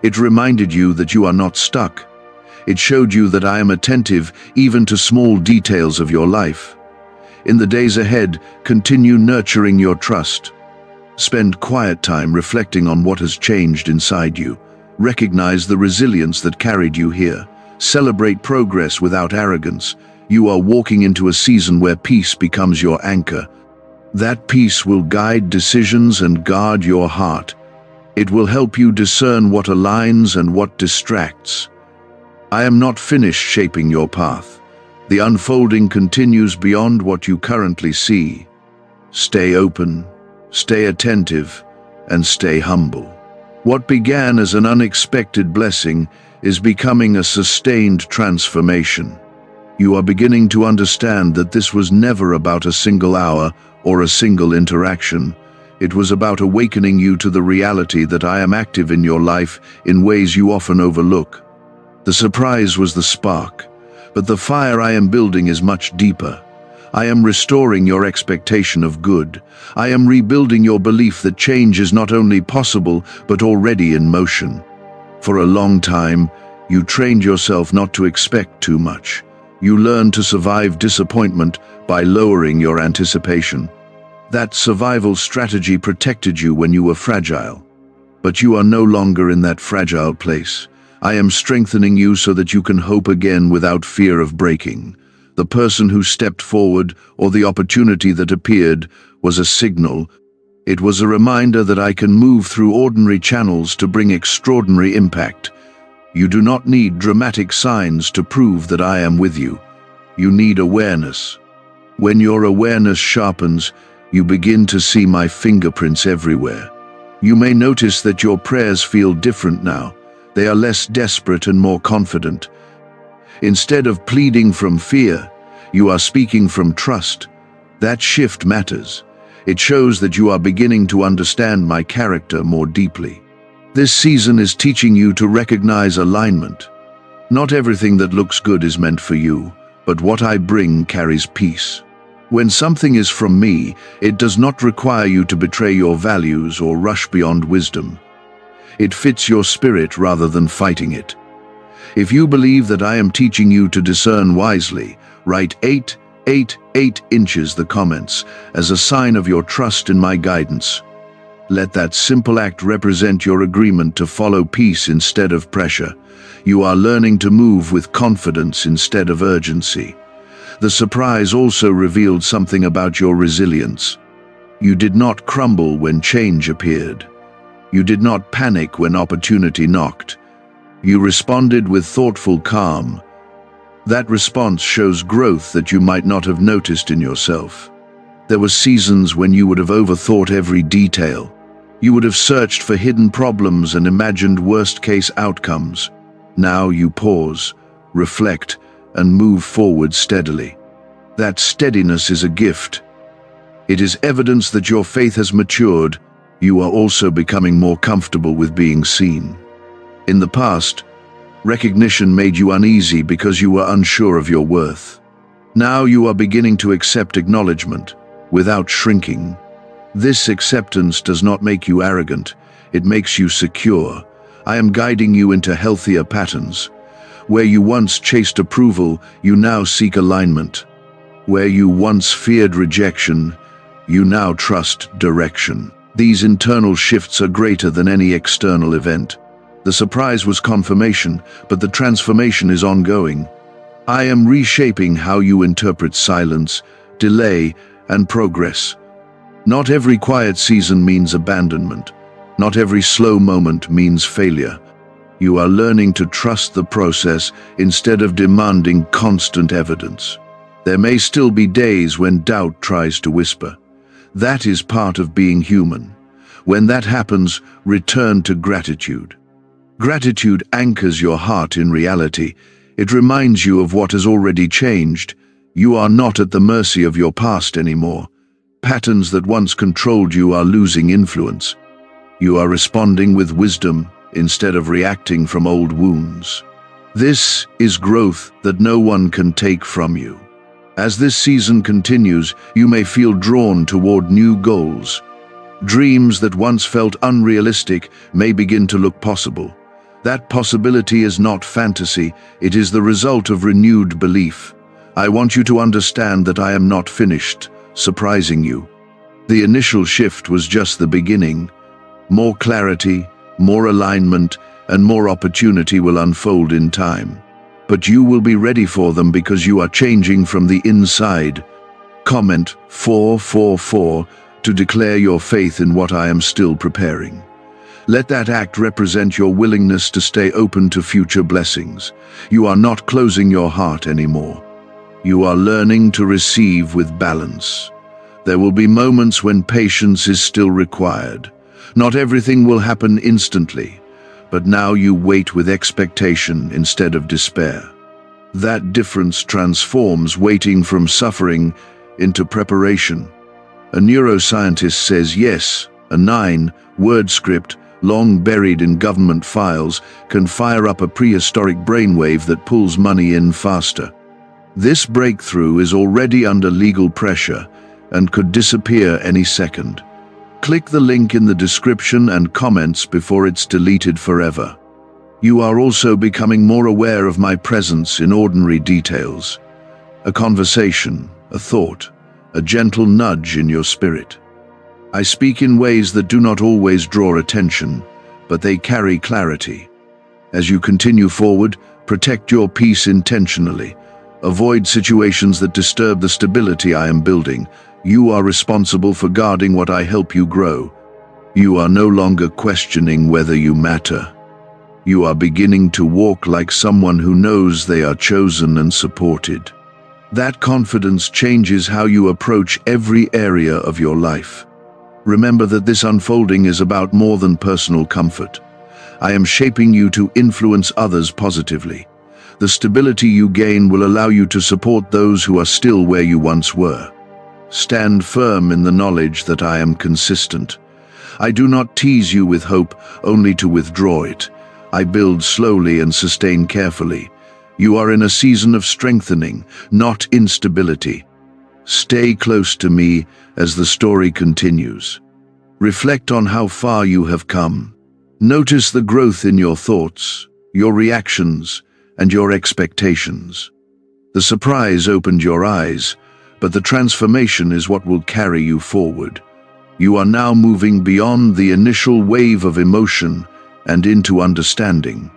It reminded you that you are not stuck. It showed you that I am attentive even to small details of your life. In the days ahead, continue nurturing your trust. Spend quiet time reflecting on what has changed inside you. Recognize the resilience that carried you here. Celebrate progress without arrogance. You are walking into a season where peace becomes your anchor. That peace will guide decisions and guard your heart. It will help you discern what aligns and what distracts. I am not finished shaping your path. The unfolding continues beyond what you currently see. Stay open, stay attentive, and stay humble. What began as an unexpected blessing is becoming a sustained transformation. You are beginning to understand that this was never about a single hour or a single interaction. It was about awakening you to the reality that I am active in your life in ways you often overlook. The surprise was the spark, but the fire I am building is much deeper. I am restoring your expectation of good. I am rebuilding your belief that change is not only possible, but already in motion. For a long time, you trained yourself not to expect too much. You learned to survive disappointment by lowering your anticipation. That survival strategy protected you when you were fragile. But you are no longer in that fragile place. I am strengthening you so that you can hope again without fear of breaking. The person who stepped forward, or the opportunity that appeared, was a signal. It was a reminder that I can move through ordinary channels to bring extraordinary impact. You do not need dramatic signs to prove that I am with you. You need awareness. When your awareness sharpens, you begin to see my fingerprints everywhere. You may notice that your prayers feel different now. They are less desperate and more confident. Instead of pleading from fear, you are speaking from trust. That shift matters. It shows that you are beginning to understand my character more deeply. This season is teaching you to recognize alignment. Not everything that looks good is meant for you, but what I bring carries peace. When something is from me, it does not require you to betray your values or rush beyond wisdom. It fits your spirit rather than fighting it. If you believe that I am teaching you to discern wisely, write 8 inches the comments as a sign of your trust in my guidance. Let that simple act represent your agreement to follow peace instead of pressure. You are learning to move with confidence instead of urgency. The surprise also revealed something about your resilience. You did not crumble when change appeared. You did not panic when opportunity knocked. You responded with thoughtful calm. That response shows growth that you might not have noticed in yourself. There were seasons when you would have overthought every detail. You would have searched for hidden problems and imagined worst-case outcomes. Now you pause, reflect, and move forward steadily. That steadiness is a gift. It is evidence that your faith has matured. You are also becoming more comfortable with being seen. In the past, recognition made you uneasy because you were unsure of your worth. Now you are beginning to accept acknowledgement without shrinking. This acceptance does not make you arrogant, it makes you secure. I am guiding you into healthier patterns. Where you once chased approval, you now seek alignment. Where you once feared rejection, you now trust direction. These internal shifts are greater than any external event. The surprise was confirmation, but the transformation is ongoing. I am reshaping how you interpret silence, delay, and progress. Not every quiet season means abandonment. Not every slow moment means failure. You are learning to trust the process instead of demanding constant evidence. There may still be days when doubt tries to whisper. That is part of being human. When that happens, return to gratitude. Gratitude anchors your heart in reality. It reminds you of what has already changed. You are not at the mercy of your past anymore. Patterns that once controlled you are losing influence. You are responding with wisdom instead of reacting from old wounds. This is growth that no one can take from you. As this season continues, you may feel drawn toward new goals. Dreams that once felt unrealistic may begin to look possible. That possibility is not fantasy, it is the result of renewed belief. I want you to understand that I am not finished surprising you. The initial shift was just the beginning. More clarity, more alignment, and more opportunity will unfold in time. But you will be ready for them because you are changing from the inside. Comment 444 to declare your faith in what I am still preparing. Let that act represent your willingness to stay open to future blessings. You are not closing your heart anymore. You are learning to receive with balance. There will be moments when patience is still required. Not everything will happen instantly, but now you wait with expectation instead of despair. That difference transforms waiting from suffering into preparation. A neuroscientist says yes, a 9-word script, long buried in government files, can fire up a prehistoric brainwave that pulls money in faster. This breakthrough is already under legal pressure and could disappear any second. Click the link in the description and comments before it's deleted forever. You are also becoming more aware of my presence in ordinary details. A conversation, a thought, a gentle nudge in your spirit. I speak in ways that do not always draw attention, but they carry clarity. As you continue forward, protect your peace intentionally. Avoid situations that disturb the stability I am building. You are responsible for guarding what I help you grow. You are no longer questioning whether you matter. You are beginning to walk like someone who knows they are chosen and supported. That confidence changes how you approach every area of your life. Remember that this unfolding is about more than personal comfort. I am shaping you to influence others positively. The stability you gain will allow you to support those who are still where you once were. Stand firm in the knowledge that I am consistent. I do not tease you with hope, only to withdraw it. I build slowly and sustain carefully. You are in a season of strengthening, not instability. Stay close to me as the story continues. Reflect on how far you have come. Notice the growth in your thoughts, your reactions, and your expectations. The surprise opened your eyes, but the transformation is what will carry you forward. You are now moving beyond the initial wave of emotion and into understanding.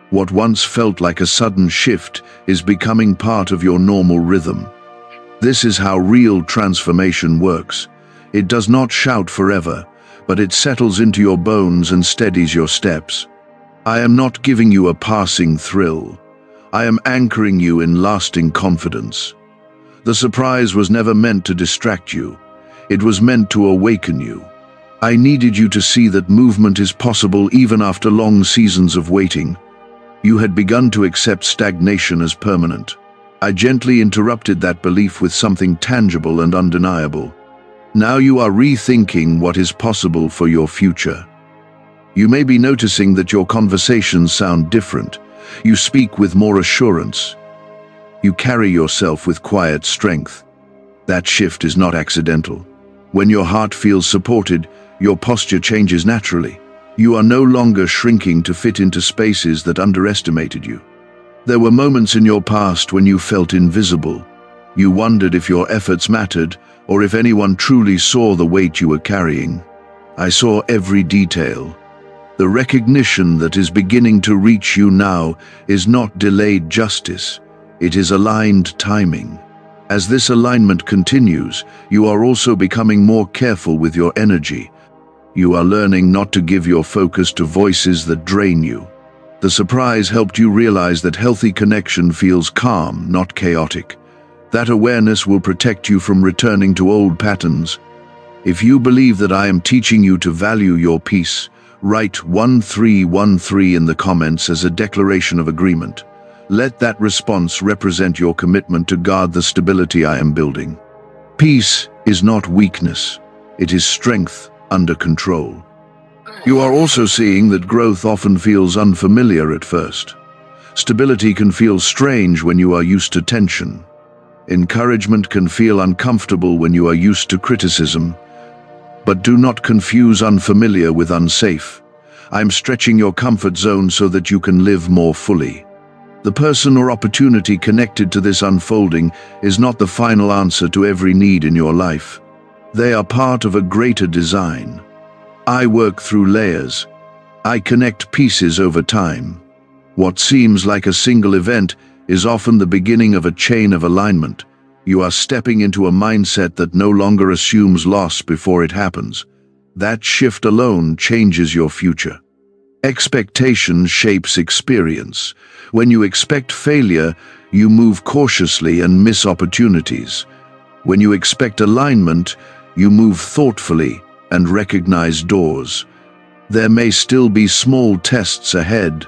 What once felt like a sudden shift is becoming part of your normal rhythm. This is how real transformation works. It does not shout forever, but it settles into your bones and steadies your steps. I am not giving you a passing thrill. I am anchoring you in lasting confidence. The surprise was never meant to distract you. It was meant to awaken you. I needed you to see that movement is possible even after long seasons of waiting. You had begun to accept stagnation as permanent. I gently interrupted that belief with something tangible and undeniable. Now you are rethinking what is possible for your future. You may be noticing that your conversations sound different. You speak with more assurance. You carry yourself with quiet strength. That shift is not accidental. When your heart feels supported, your posture changes naturally. You are no longer shrinking to fit into spaces that underestimated you. There were moments in your past when you felt invisible. You wondered if your efforts mattered or if anyone truly saw the weight you were carrying. I saw every detail. The recognition that is beginning to reach you now is not delayed justice. It is aligned timing. As this alignment continues, you are also becoming more careful with your energy. You are learning not to give your focus to voices that drain you. The surprise helped you realize that healthy connection feels calm, not chaotic. That awareness will protect you from returning to old patterns. If you believe that I am teaching you to value your peace, write 1313 in the comments as a declaration of agreement. Let that response represent your commitment to guard the stability I am building. Peace is not weakness, it is strength under control. You are also seeing that growth often feels unfamiliar at first. Stability can feel strange when you are used to tension. Encouragement can feel uncomfortable when you are used to criticism. But do not confuse unfamiliar with unsafe. I'm stretching your comfort zone so that you can live more fully. The person or opportunity connected to this unfolding is not the final answer to every need in your life. They are part of a greater design. I work through layers. I connect pieces over time. What seems like a single event is often the beginning of a chain of alignment. You are stepping into a mindset that no longer assumes loss before it happens. That shift alone changes your future. Expectation shapes experience. When you expect failure, you move cautiously and miss opportunities. When you expect alignment, you move thoughtfully and recognize doors. There may still be small tests ahead,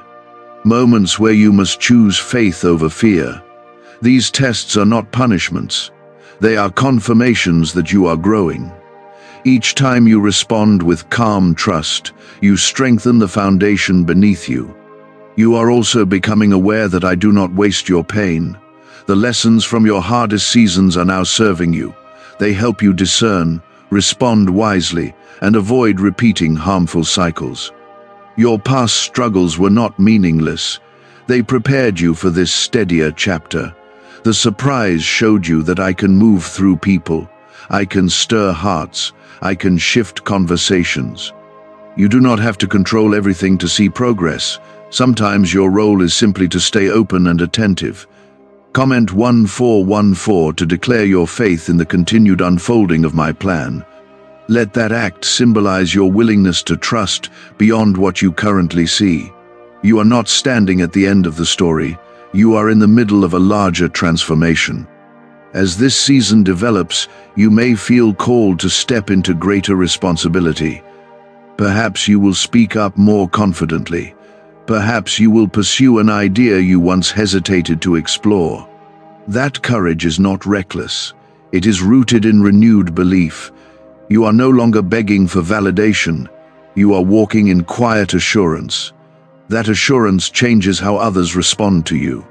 moments where you must choose faith over fear. These tests are not punishments. They are confirmations that you are growing. Each time you respond with calm trust, you strengthen the foundation beneath you. You are also becoming aware that I do not waste your pain. The lessons from your hardest seasons are now serving you. They help you discern, respond wisely, and avoid repeating harmful cycles. Your past struggles were not meaningless. They prepared you for this steadier chapter. The surprise showed you that I can move through people. I can stir hearts. I can shift conversations. You do not have to control everything to see progress. Sometimes your role is simply to stay open and attentive. Comment 1414 to declare your faith in the continued unfolding of my plan. Let that act symbolize your willingness to trust beyond what you currently see. You are not standing at the end of the story. You are in the middle of a larger transformation. As this season develops, you may feel called to step into greater responsibility. Perhaps you will speak up more confidently. Perhaps you will pursue an idea you once hesitated to explore. That courage is not reckless. It is rooted in renewed belief. You are no longer begging for validation. You are walking in quiet assurance. That assurance changes how others respond to you.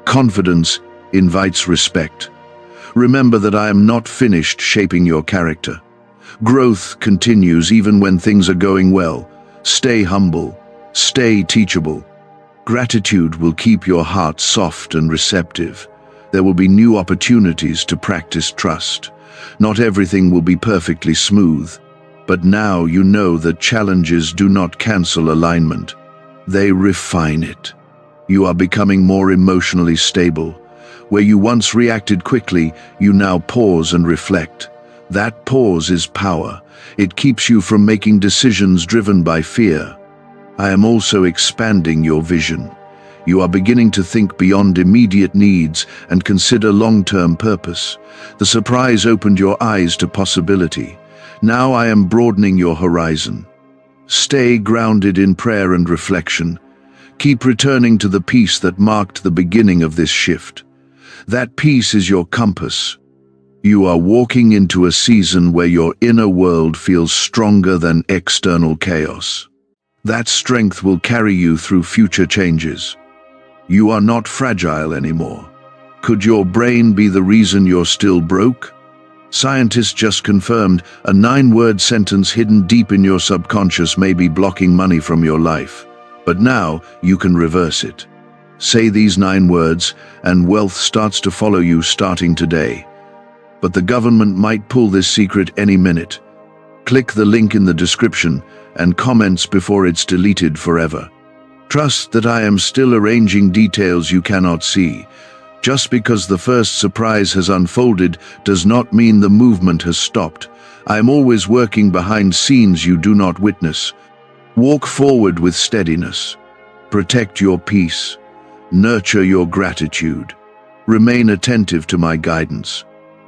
Confidence invites respect. Remember that I am not finished shaping your character. Growth continues even when things are going well. Stay humble. Stay teachable. Gratitude will keep your heart soft and receptive. There will be new opportunities to practice trust. Not everything will be perfectly smooth, but now you know that challenges do not cancel alignment. They refine it. You are becoming more emotionally stable. Where you once reacted quickly, you now pause and reflect. That pause is power. It keeps you from making decisions driven by fear. I am also expanding your vision. You are beginning to think beyond immediate needs and consider long-term purpose. The surprise opened your eyes to possibility. Now I am broadening your horizon. Stay grounded in prayer and reflection. Keep returning to the peace that marked the beginning of this shift. That peace is your compass. You are walking into a season where your inner world feels stronger than external chaos. That strength will carry you through future changes. You are not fragile anymore. Could your brain be the reason you're still broke? Scientists just confirmed a 9-word sentence hidden deep in your subconscious may be blocking money from your life. But now you can reverse it. Say these 9 words and wealth starts to follow you starting today. But the government might pull this secret any minute. Click the link in the description and comments before it's deleted forever. Trust that I am still arranging details you cannot see. Just because the first surprise has unfolded does not mean the movement has stopped. I am always working behind scenes you do not witness. Walk forward with steadiness. Protect your peace. Nurture your gratitude. Remain attentive to my guidance.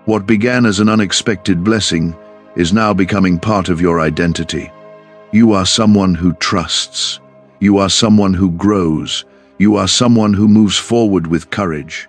What began as an unexpected blessing is now becoming part of your identity. You are someone who trusts. You are someone who grows. You are someone who moves forward with courage.